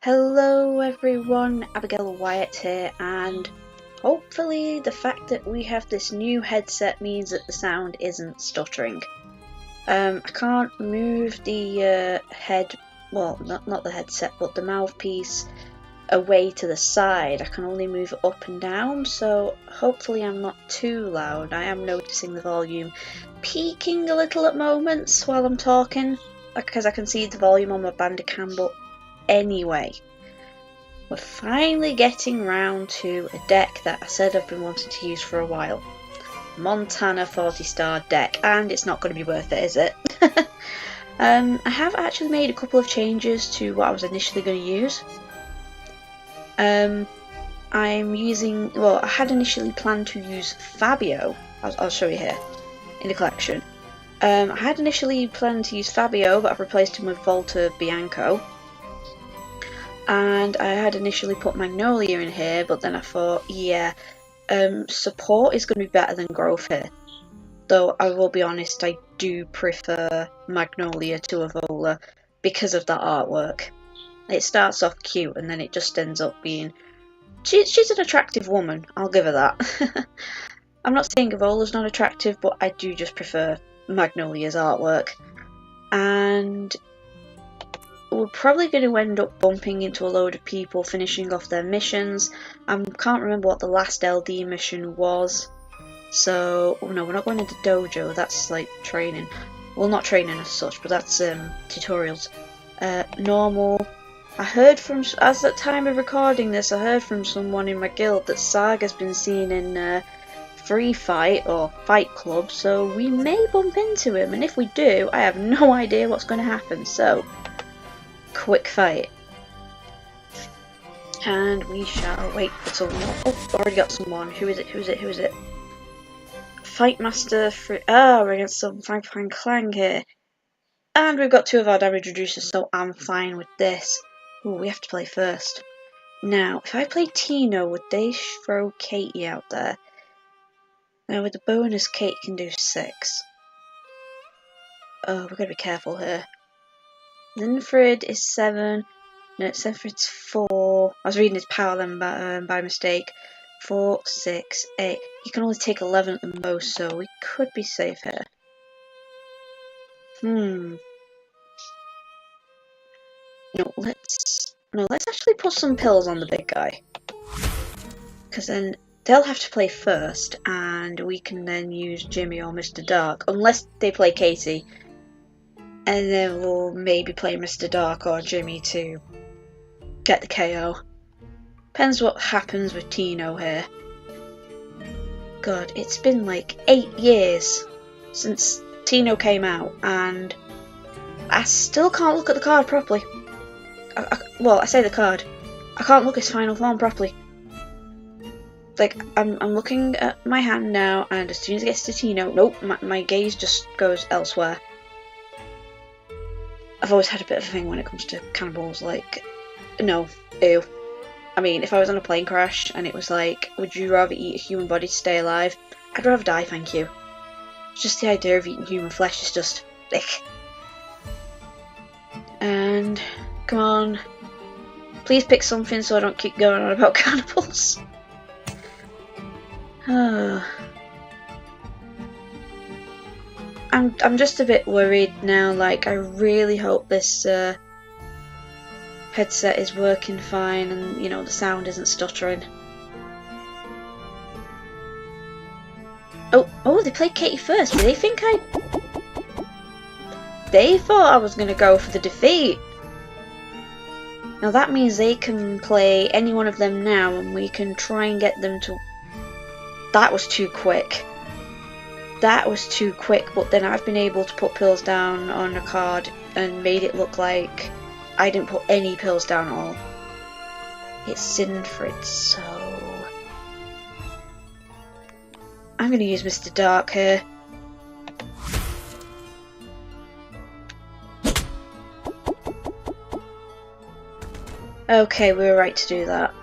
Hello everyone, Abigail Wyatt here, and hopefully the fact that we have this new headset means that the sound isn't stuttering. I can't move the head, well not the headset, but the mouthpiece away to the side. I can only move it up and down, so hopefully I'm not too loud. I am noticing the volume peaking a little at moments while I'm talking, because I can see the volume on my Bandicam, but anyway, we're finally getting round to a deck that I said I've been wanting to use for a while. Montana 40-star deck, and it's not going to be worth it, is it? I have actually made a couple of changes to what I was initially going to use. I'm using, well, I had initially planned to use Fabio. I'll show you here in the collection. I had initially planned to use Fabio, but I've replaced him with Volta Bianco. And I had initially put Magnolia in here, but then I thought, yeah, support is going to be better than growth here. Though I will be honest, I do prefer Magnolia to Evola because of that artwork. It starts off cute and then it just ends up being... She's an attractive woman, I'll give her that. I'm not saying Evola's not attractive, but I do just prefer Magnolia's artwork. And we're probably going to end up bumping into a load of people finishing off their missions. I can't remember what the last LD mission was. So, oh no, we're not going into dojo, that's like training. Well, not training as such, but that's tutorials. Normal. I heard from, as at time of recording this, I heard from someone in my guild that Saga's been seen in Free Fight or Fight Club, so we may bump into him, and if we do, I have no idea what's going to happen, so quick fight. And we shall wait for someone. Oh, already got someone. Who is it? Who is it? Who is it? Fight Master for... Oh, we're against some Fang Fang Clang here. And we've got two of our damage reducers, so I'm fine with this. Ooh, we have to play first. Now, if I play Tino, would they throw Katie out there? Now, with the bonus, Kate can do 6. Oh, we've got to be careful here. Linfred is 7. No, Linfred's 4. I was reading his power then by mistake. 4, 6, 8. He can only take 11 at the most, so we could be safe here. No, let's actually put some pills on the big guy. Because then they'll have to play first, and we can then use Jimmy or Mr. Dark, unless they play Katie. And then we'll maybe play Mr. Dark or Jimmy to get the KO. Depends what happens with Tino here. God, it's been like 8 years since Tino came out, and I still can't look at the card properly. Well, I say the card. I can't look at his final form properly. Like, I'm looking at my hand now, and as soon as it gets to Tino, nope, my gaze just goes elsewhere. I've always had a bit of a thing when it comes to cannibals, like, no, ew. I mean, if I was on a plane crash and it was like, would you rather eat a human body to stay alive? I'd rather die, thank you. Just the idea of eating human flesh is just, ick. And, come on, please pick something so I don't keep going on about cannibals. I'm just a bit worried now, like, I really hope this headset is working fine and, you know, the sound isn't stuttering. Oh, they played Katie first. Do they think They thought I was going to go for the defeat. Now that means they can play any one of them now and we can try and get them to... That was too quick. That was too quick, but then I've been able to put pills down on a card and made it look like I didn't put any pills down at all. It's Sinfred, so... I'm going to use Mr. Dark here. Okay, we were right to do that.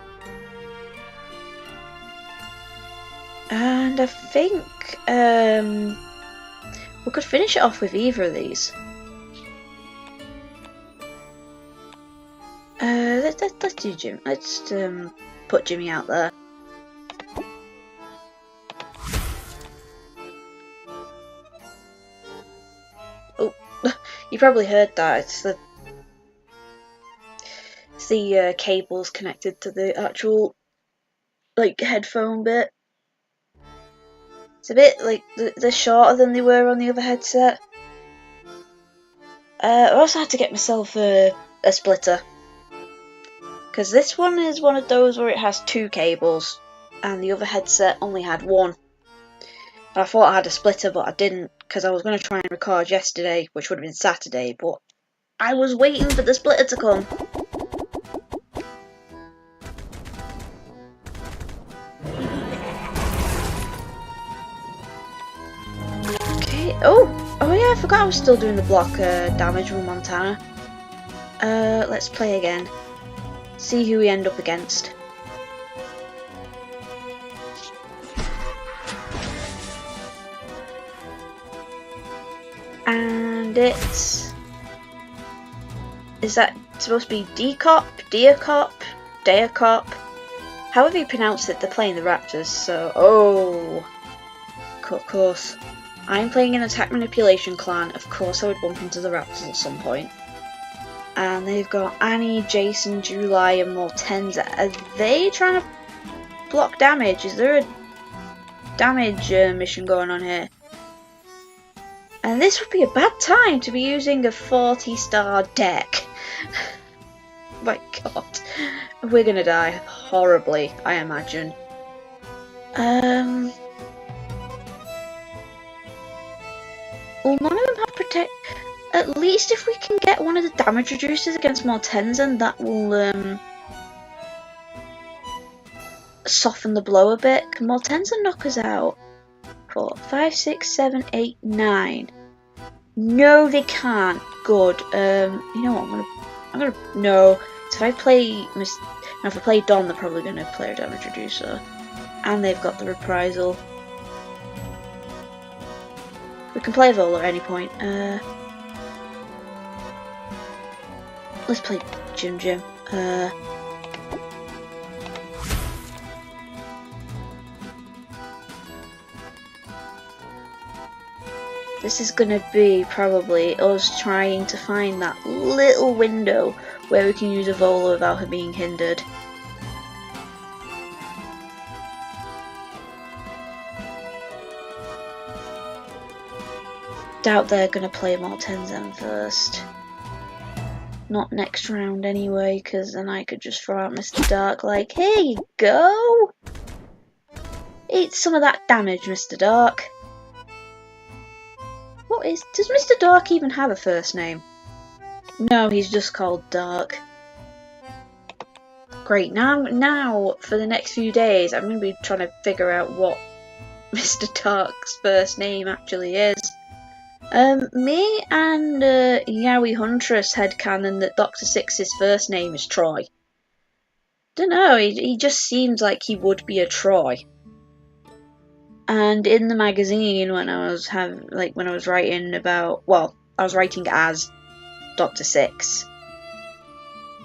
And I think we could finish it off with either of these. let's do Jim. Let's put Jimmy out there. Oh, you probably heard that. It's the cables connected to the actual like headphone bit. It's a bit like they're shorter than they were on the other headset. I also had to get myself a splitter, because this one is one of those where it has 2 cables and the other headset only had 1. And I thought I had a splitter, but I didn't, because I was going to try and record yesterday, which would have been Saturday, but I was waiting for the splitter to come. Okay, oh yeah, I forgot I was still doing the block damage with Montana. Let's play again. See who we end up against. And it's... Is that supposed to be D-Cop? Deacop? Deacop? However you pronounce it, they're playing the Raptors, so... Oh! Of course. I'm playing an attack manipulation clan, of course I would bump into the Raptors at some point. And they've got Annie, Jason, July, and Mortenza. Are they trying to block damage? Is there a damage mission going on here? And this would be a bad time to be using a 40-star deck. My god. We're gonna die horribly, I imagine. Well, none of them have protect. At least if we can get one of the damage reducers against Mortensen, that will soften the blow a bit. Can Mortensen knock us out? 4, 5, 6, 7, 8, 9. No, they can't. Good. You know what? I'm gonna. No. So if I play if I play Don, they're probably gonna play a damage reducer, and they've got the reprisal. We can play Vol at any point. Let's play Jim. This is gonna be probably us trying to find that little window where we can use a Vola without her being hindered. Doubt they're gonna play Mortensen first. Not next round anyway, because then I could just throw out Mr. Dark like, here you go! Eat some of that damage, Mr. Dark. Does Mr. Dark even have a first name? No, he's just called Dark. Great, now for the next few days I'm going to be trying to figure out what Mr. Dark's first name actually is. Me and Yowie Huntress headcanon that Dr. Six's first name is Troy. Don't know, he just seems like he would be a Troy. And in the magazine, when I was writing about, well, I was writing as Dr. Six.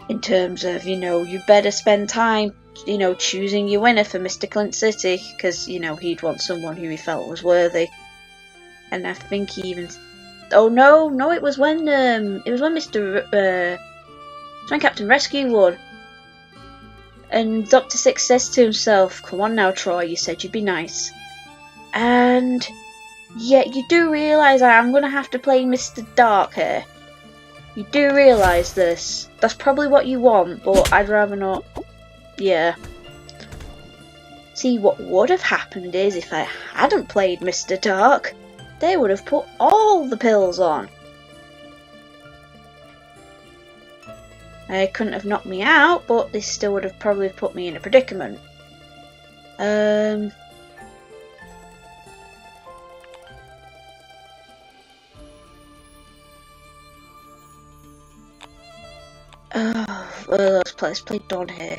In terms of, you better spend time, choosing your winner for Mr. Clint City, because, he'd want someone who he felt was worthy. And I think he even, oh no, it was when Captain Rescue won. And Dr. Six says to himself, come on now, Troy, you said you'd be nice. And yeah, you do realise I am going to have to play Mr. Dark here. You do realise this. That's probably what you want, but I'd rather not. Yeah. See, what would have happened is if I hadn't played Mr. Dark, they would have put all the pills on. They couldn't have knocked me out, but they still would have probably put me in a predicament. Let's play Don here.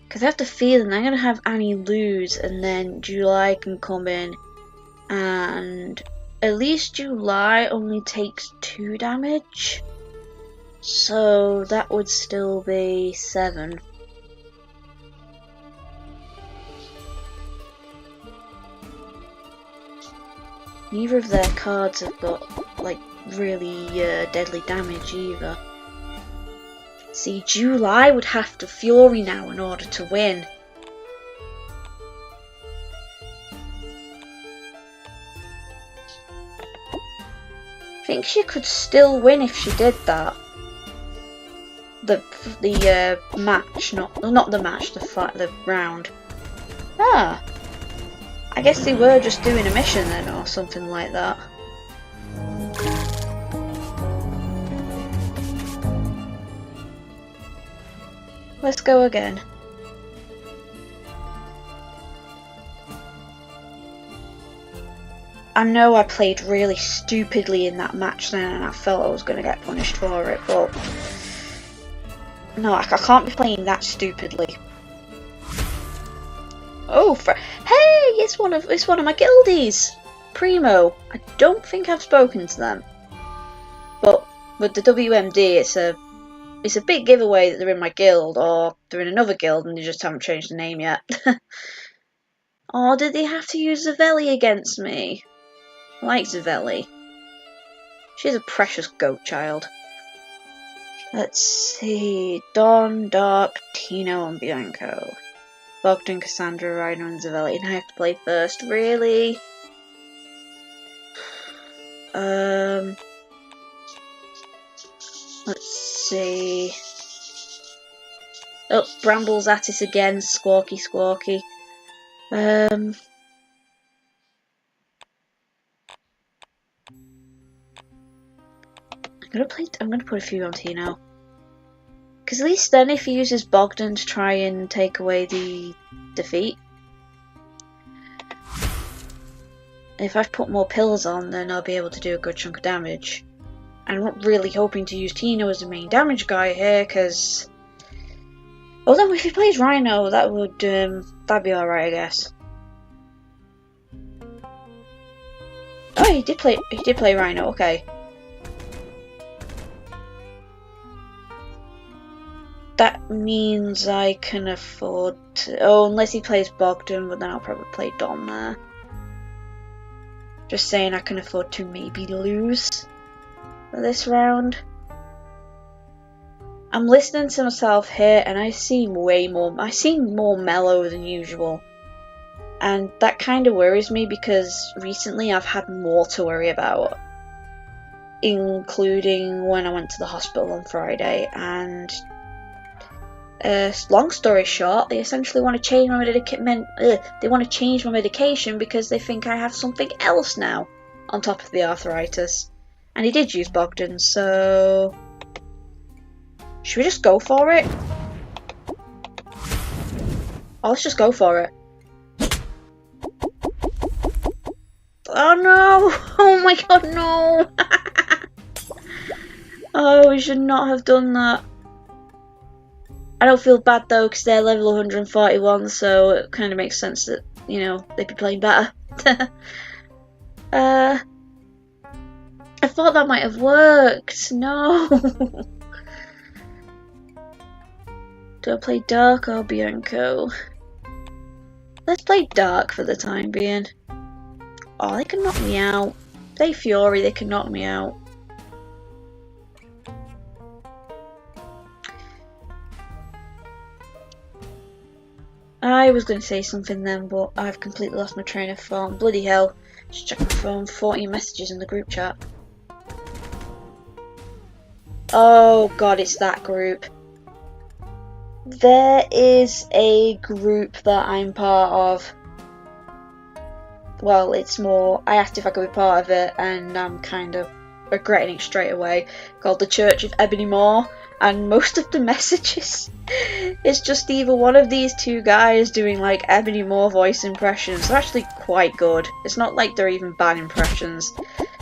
Because I have the feeling I'm going to have Annie lose and then July can come in and at least July only takes 2 damage. So that would still be 7. Neither of their cards have got, like, really deadly damage either. See, July would have to Fury now in order to win. I think she could still win if she did that. The match, not the match, the round. Ah, I guess they were just doing a mission then, or something like that. Let's go again. I know I played really stupidly in that match then, and I felt I was going to get punished for it, but no, I can't be playing that stupidly. Oh, hey, it's one of my guildies, Primo. I don't think I've spoken to them, but with the WMD, it's a big giveaway that they're in my guild, or they're in another guild and they just haven't changed the name yet. Oh, did they have to use Zavelli against me? I like Zavelli. She's a precious goat child. Let's see. Dawn, Dark, Tino, and Bianco. Bogdan, Cassandra, Rhino, and Zavelli. And I have to play first, really? Let's see. Oh, Bramble's at it again. Squawky, squawky. I'm gonna put a few on Tino. Because at least then if he uses Bogdan to try and take away the defeat. If I've put more pills on, then I'll be able to do a good chunk of damage. I'm not really hoping to use Tino as the main damage guy here, because although if he plays Rhino, that would that'd be alright, I guess. Oh, he did play Rhino, okay. That means I can afford to... Oh, unless he plays Bogdan, but then I'll probably play Dom there. Just saying I can afford to maybe lose for this round. I'm listening to myself here and I seem more mellow than usual. And that kind of worries me because recently I've had more to worry about. Including when I went to the hospital on Friday and... long story short, they essentially want to change my medication because they think I have something else now on top of the arthritis. And he did use Bogdan, so should we just go for it? Oh, let's just go for it. Oh no! Oh my god, no! Oh, we should not have done that. I don't feel bad though, because they're level 141, so it kind of makes sense that, you know, they'd be playing better. I thought that might have worked. No. Do I play Dark or Bianco? Let's play Dark for the time being. Oh, they can knock me out. They Fury, they can knock me out. I was going to say something then, but I've completely lost my train of thought. Bloody hell. Just check my phone. 14 messages in the group chat. Oh god, it's that group. There is a group that I'm part of. Well, it's more, I asked if I could be part of it, and I'm kind of regretting it straight away. Called the Church of Ebony Moore. And most of the messages, it's just either one of these two guys doing like Ebony Moore voice impressions. They're actually quite good. It's not like they're even bad impressions.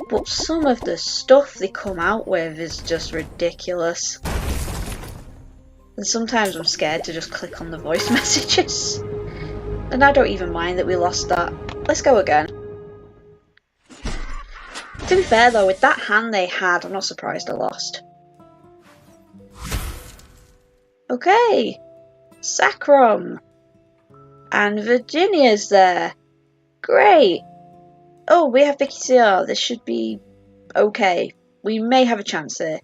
But some of the stuff they come out with is just ridiculous. And sometimes I'm scared to just click on the voice messages. And I don't even mind that we lost that. Let's go again. To be fair though, with that hand they had, I'm not surprised I lost. Okay, Sacrum. And Virginia's there. Great. Oh, we have Vicky CR. This should be okay. We may have a chance here.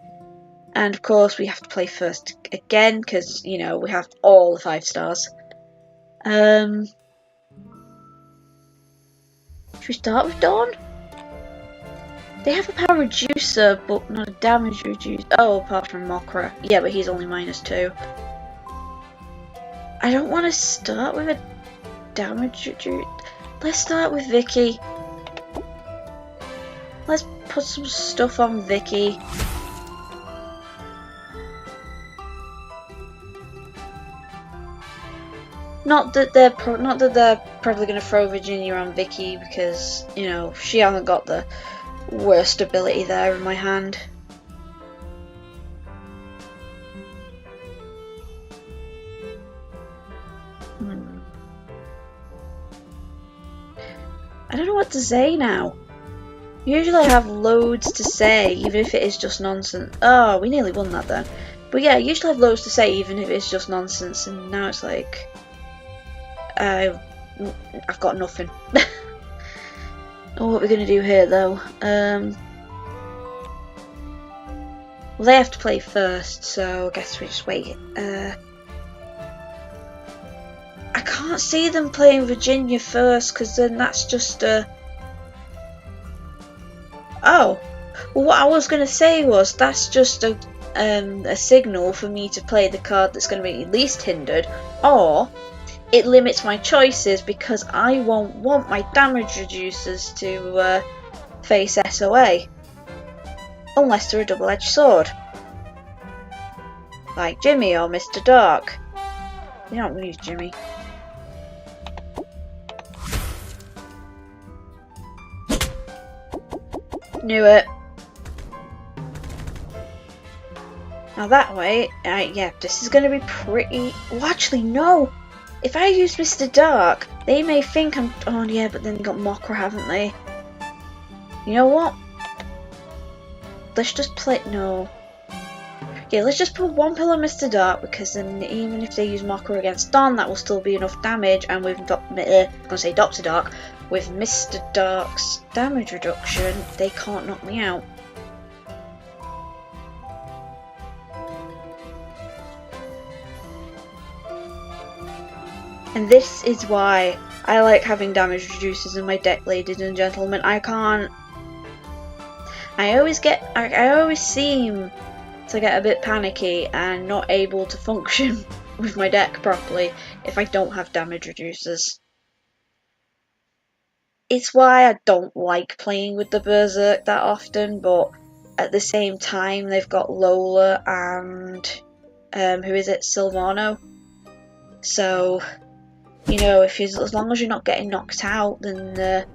And of course we have to play first again because, you know, we have all the 5 stars. Should we start with Dawn? They have a power reducer, but not a damage reducer. Oh, apart from Mokra. Yeah, but he's only -2. I don't want to start with a damage reducer. Let's start with Vicky. Let's put some stuff on Vicky. Not that they're probably going to throw Virginia on Vicky because, you know, she hasn't got the worst ability there in my hand. I don't know what to say now. Usually I have loads to say, even if it is just nonsense. Oh, we nearly won that then. But yeah, I usually have loads to say, even if it's just nonsense, and now it's like... I've got nothing. Oh, what we're going to do here, though? Well, they have to play first, so I guess we just wait. I can't see them playing Virginia first, because then that's just a... Oh, well, what I was going to say was that's just a signal for me to play the card that's going to be least hindered, or it limits my choices because I won't want my damage reducers to face SOA, unless they're a double-edged sword, like Jimmy or Mr. Dark. You don't use Jimmy. Knew it. Now that way, yeah, this is going to be pretty... Oh, actually, no! If I use Mr. Dark, they may think I'm... Oh, yeah, but then they got Mokra, haven't they? You know what? Let's just play... No. Yeah, let's just put 1 pill on Mr. Dark, because then even if they use Mokra against Dawn, that will still be enough damage, and with... I'm going to say Dr. Dark. With Mr. Dark's damage reduction, they can't knock me out. And this is why I like having damage reducers in my deck, ladies and gentlemen. I always seem to get a bit panicky and not able to function with my deck properly if I don't have damage reducers. It's why I don't like playing with the Berserk that often, but at the same time they've got Lola and who is it, Sylvano. So, you know, as long as you're not getting knocked out, then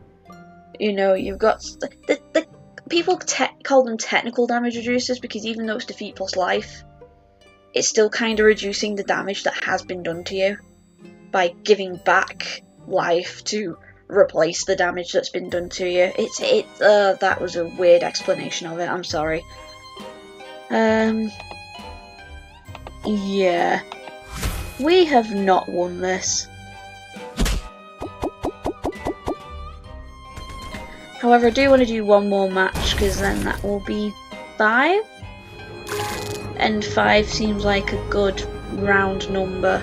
you know, you've got the people call them technical damage reducers, because even though it's defeat plus life, it's still kind of reducing the damage that has been done to you by giving back life to replace the damage that's been done to you. That was a weird explanation of it, I'm sorry. Yeah. We have not won this. However, I do want to do one more match, because then that will be 5. And 5 seems like a good round number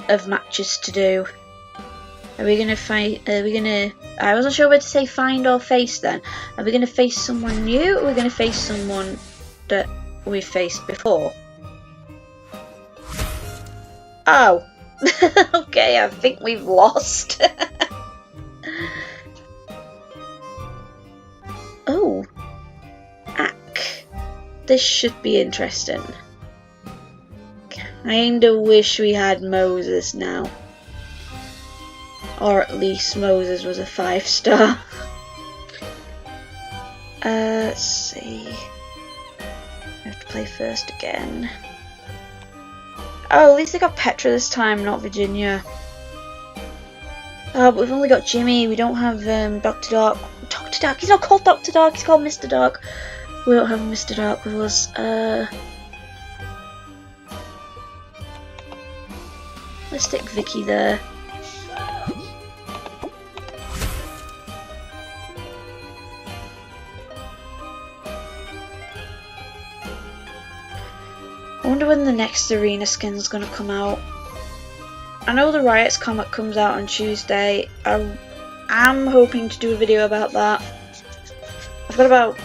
of matches to do. Are we gonna fight? I wasn't sure whether to say find or face then. Are we gonna face someone new, or are we gonna face someone that we've faced before? Oh. Okay, I think we've lost. Oh. Ack. This should be interesting. Kinda wish we had Moses now. Or at least Moses was a 5-star. Let's see. I have to play first again. Oh, at least they got Petra this time, not Virginia. But we've only got Jimmy. We don't have Dr. Dark. Dr. Dark. He's not called Dr. Dark. He's called Mr. Dark. We don't have Mr. Dark with us. Let's stick Vicky there. I wonder when the next arena skin's gonna come out. I know the Riots comic comes out on Tuesday. I am hoping to do a video about that. I've got about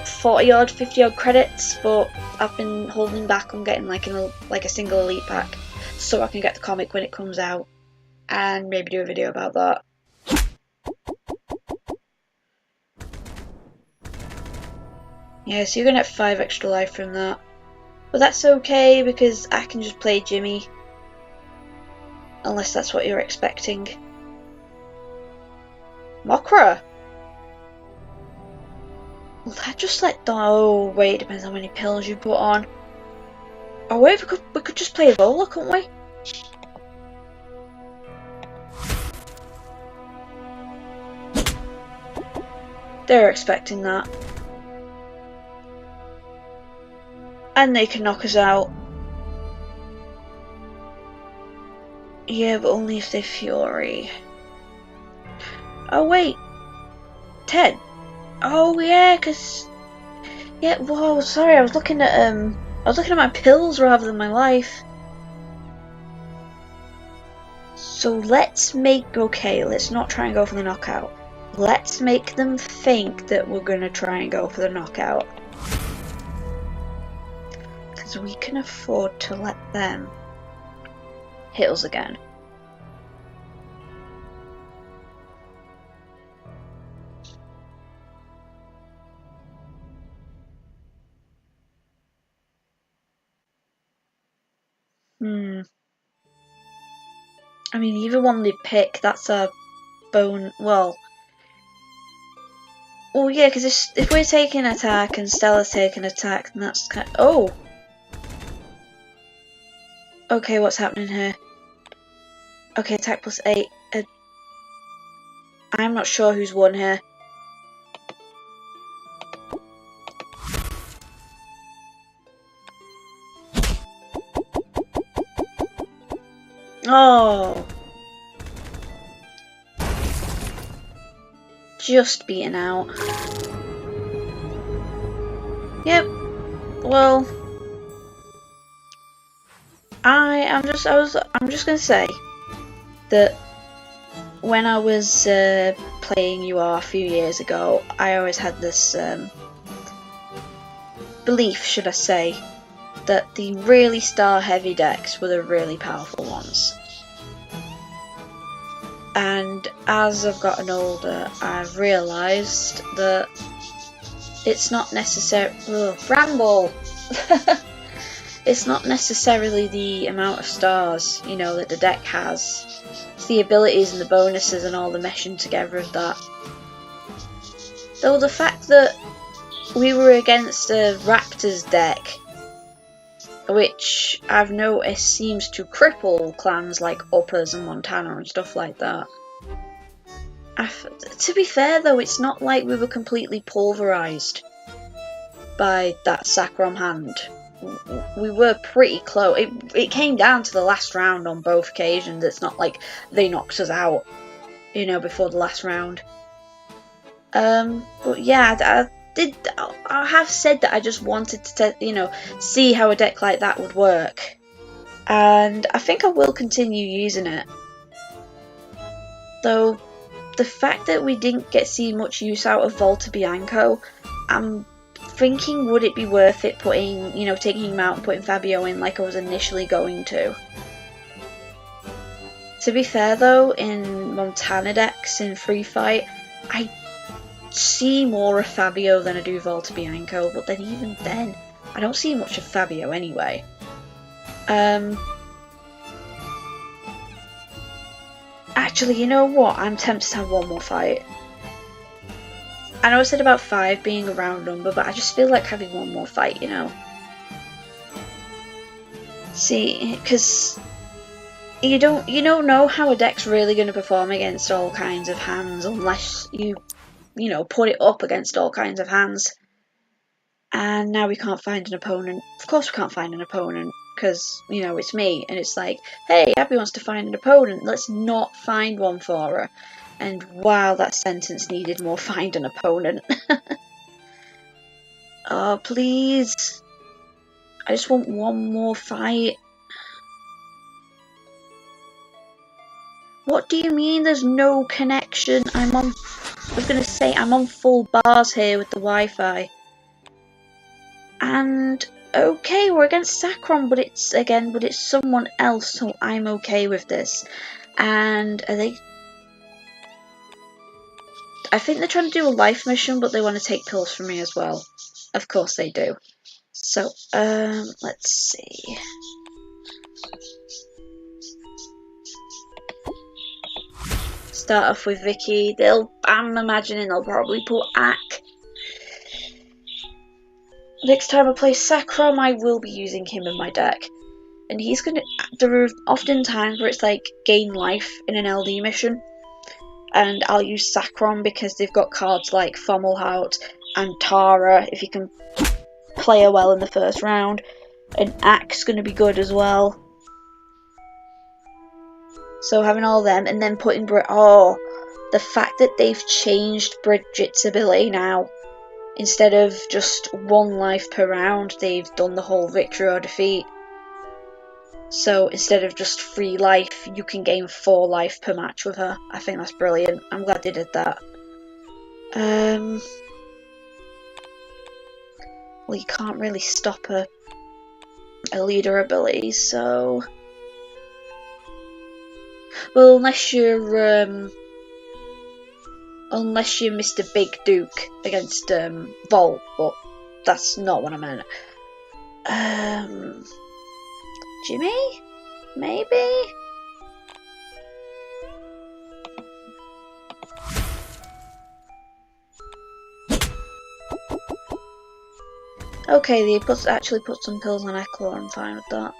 40 odd, 50 odd credits, but I've been holding back on getting like a single elite pack so I can get the comic when it comes out and maybe do a video about that. Yeah, so you're gonna have 5 extra life from that. But that's okay because I can just play Jimmy. Unless that's what you're expecting. Mokra! Well, that just let the... Oh, wait, it depends how many pills you put on. Oh, wait, we could just play Evola, couldn't we? They're expecting that. And they can knock us out. Yeah, but only if they Fury. Oh wait, Ted. Oh yeah, cause yeah. Whoa, sorry. I was looking at my pills rather than my life. So let's let's not try and go for the knockout. Let's make them think that we're gonna try and go for the knockout. Because we can afford to let them hit us again. I mean, either one they pick, that's a bone. Well, yeah, because if we're taking attack and Stella's taking attack, then that's kind of... Oh! Okay, what's happening here? Okay, attack plus 8. I'm not sure who's won here. Oh! Just beaten out. Yep. Well, I'm just gonna say that when I was playing UR a few years ago, I always had this belief, should I say, that the really star heavy decks were the really powerful ones. And as I've gotten older, I've realised that it's not necessarily... Ramble! It's not necessarily the amount of stars, you know, that the deck has. It's the abilities and the bonuses and all the meshing together of that. Though the fact that we were against a Raptors deck, which I've noticed seems to cripple clans like Uppers and Montana and stuff like that. To be fair though, it's not like we were completely pulverised by that Sacrom hand. We were pretty close. It came down to the last round on both occasions. It's not like they knocked us out, you know, before the last round. But yeah, I have said that I just wanted to, you know, see how a deck like that would work, and I think I will continue using it. Though the fact that we didn't see much use out of Volta Bianco, I'm thinking, would it be worth it putting, you know, taking him out and putting Fabio in like I was initially going to? To be fair though, in Montana decks in Free Fight, I see more of Fabio than I do Volta Bianco, but then even then, I don't see much of Fabio anyway. Actually, you know what? I'm tempted to have one more fight. I know I said about 5 being a round number, but I just feel like having one more fight, you know? See, because you don't know how a deck's really going to perform against all kinds of hands unless you put it up against all kinds of hands. And now we can't find an opponent. Of course we can't find an opponent, because, it's me, and it's like, hey, Abby wants to find an opponent, let's not find one for her. And wow, that sentence needed more find an opponent. Oh, please. I just want one more fight. What do you mean there's no connection? I was going to say, I'm on full bars here with the Wi-Fi. And okay, we're against Sacron, but it's someone else, so I'm okay with this. And are they? I think they're trying to do a life mission, but they want to take pills from me as well. Of course they do. So, let's see. Start off with Vicky. I'm imagining they'll probably put Ack. Next time I play Sacrom, I will be using him in my deck. And there are often times where it's like gain life in an LD mission. And I'll use Sacrom because they've got cards like Fomalhaut and Tara, if you can play her well in the first round. And Ack's going to be good as well. So having all them, and then putting the fact that they've changed Bridget's ability now. Instead of just 1 life per round, they've done the whole victory or defeat. So instead of just 3 life, you can gain 4 life per match with her. I think that's brilliant. I'm glad they did that. Well, you can't really stop a leader ability, so... Well, unless you're Mr. Big Duke against Volt, but that's not what I meant. Jimmy? Maybe? Okay, they actually put some pills on Eklor, I'm fine with that.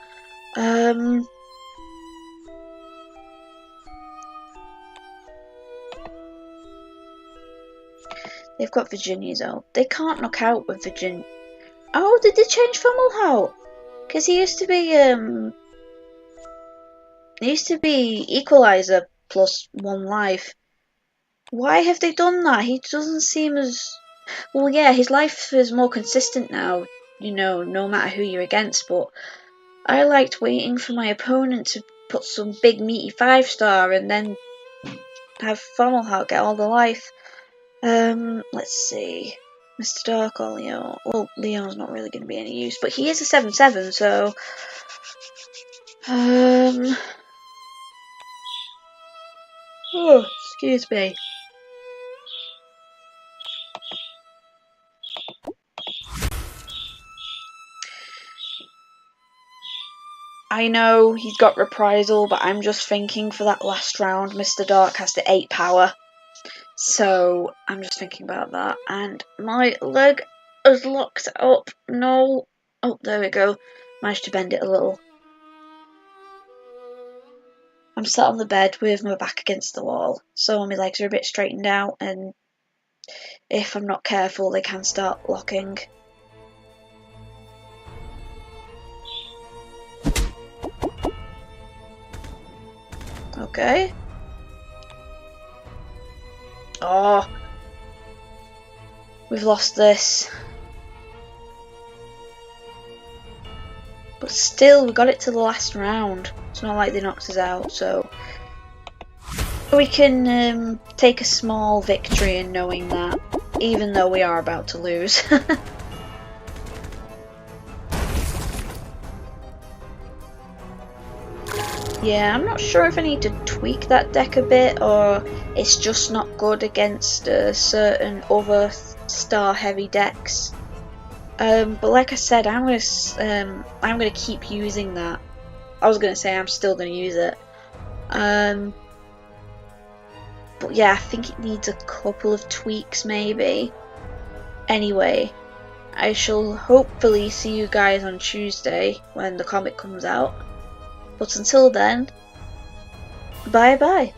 They've got Virginia though. They can't knock out with Virginia. Oh, did they change Fomalhaut? Because he used to be Equalizer plus 1 life. Why have they done that? He doesn't seem as... Well, yeah, his life is more consistent now, no matter who you're against, but I liked waiting for my opponent to put some big meaty 5-star and then have Fomalhaut get all the life. Let's see. Mr. Dark or Leo? Well, Leo's not really going to be any use, but he is a 7/7, so... Oh, excuse me. I know he's got Reprisal, but I'm just thinking for that last round, Mr. Dark has the 8 power. So, I'm just thinking about that. And my leg is locked up. No. Oh, there we go. Managed to bend it a little. I'm sat on the bed with my back against the wall. So my legs are a bit straightened out. And if I'm not careful, they can start locking. Okay. Oh, we've lost this. But still, we got it to the last round. It's not like they knocked us out, so we can take a small victory in knowing that, even though we are about to lose. Yeah, I'm not sure if I need to tweak that deck a bit, or it's just not good against certain other star-heavy decks. But like I said, I'm gonna keep using that. I was gonna say I'm still gonna use it. But yeah, I think it needs a couple of tweaks maybe. Anyway, I shall hopefully see you guys on Tuesday when the comic comes out. But until then, Bye bye.